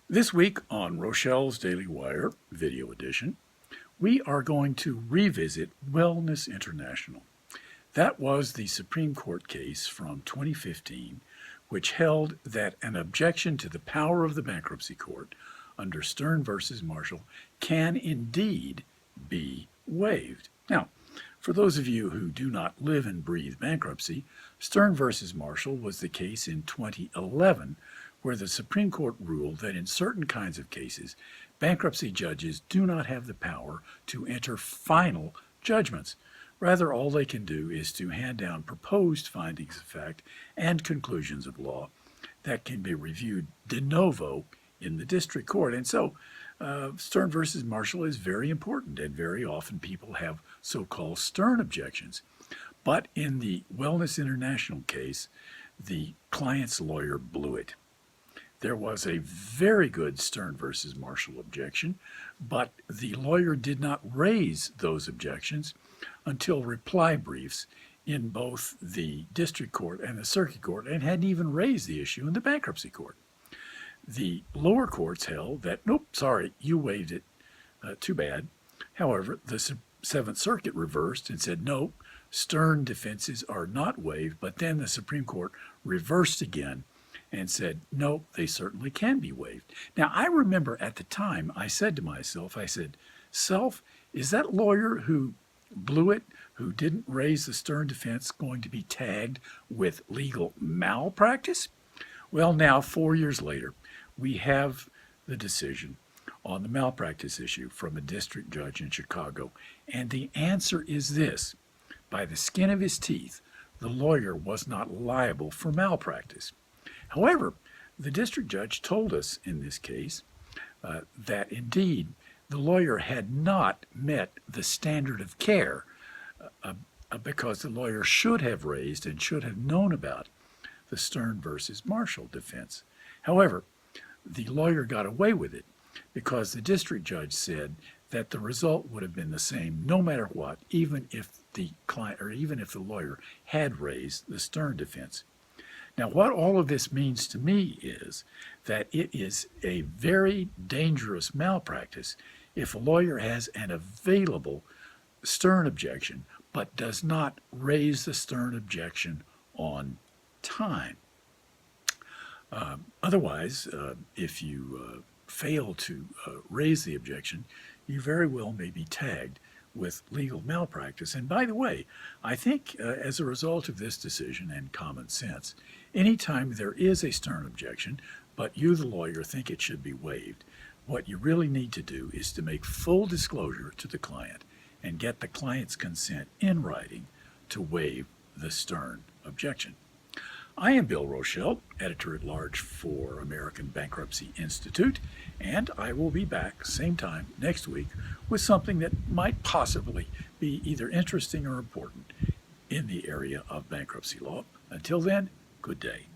This week on Rochelle's Daily Wire Video Edition, we are going to revisit Wellness International. That was the Supreme Court case from 2015, which held that an objection to the power of the bankruptcy court under Stern versus Marshall can indeed be waived. Now, for those of you who do not live and breathe bankruptcy, Stern versus Marshall was the case in 2011 where the Supreme Court ruled that in certain kinds of cases, bankruptcy judges do not have the power to enter final judgments. Rather, all they can do is to hand down proposed findings of fact and conclusions of law that can be reviewed de novo in the district court. And so Stern versus Marshall is very important, and very often people have so-called Stern objections. But in the Wellness International case, the client's lawyer blew it. There was a very good Stern versus Marshall objection, but the lawyer did not raise those objections until reply briefs in both the district court and the circuit court, and hadn't even raised the issue in the bankruptcy court. The lower courts held that, nope, sorry, you waived it, too bad. However, the Seventh Circuit reversed and said, no, Stern defenses are not waived, but then the Supreme Court reversed again and said, no, they certainly can be waived. Now, I remember at the time I said to myself, Self, is that lawyer who blew it, who didn't raise the Stern defense, going to be tagged with legal malpractice? Well, now, 4 years later, we have the decision on the malpractice issue from a district judge in Chicago, and the answer is this: by the skin of his teeth, the lawyer was not liable for malpractice. However, the district judge told us in this case that indeed the lawyer had not met the standard of care because the lawyer should have raised and should have known about the Stern versus Marshall defense. However, the lawyer got away with it because the district judge said that the result would have been the same no matter what, even if the client or even if the lawyer had raised the Stern defense. Now, what all of this means to me is that it is a very dangerous malpractice if a lawyer has an available Stern objection but does not raise the Stern objection on time. Otherwise, if you fail to raise the objection, you very well may be tagged with legal malpractice. And by the way, I think as a result of this decision and common sense, anytime there is a Stern objection, but you, the lawyer, think it should be waived, what you really need to do is to make full disclosure to the client and get the client's consent in writing to waive the Stern objection. I am Bill Rochelle, Editor-at-Large for American Bankruptcy Institute, and I will be back same time next week with something that might possibly be either interesting or important in the area of bankruptcy law. Until then, good day.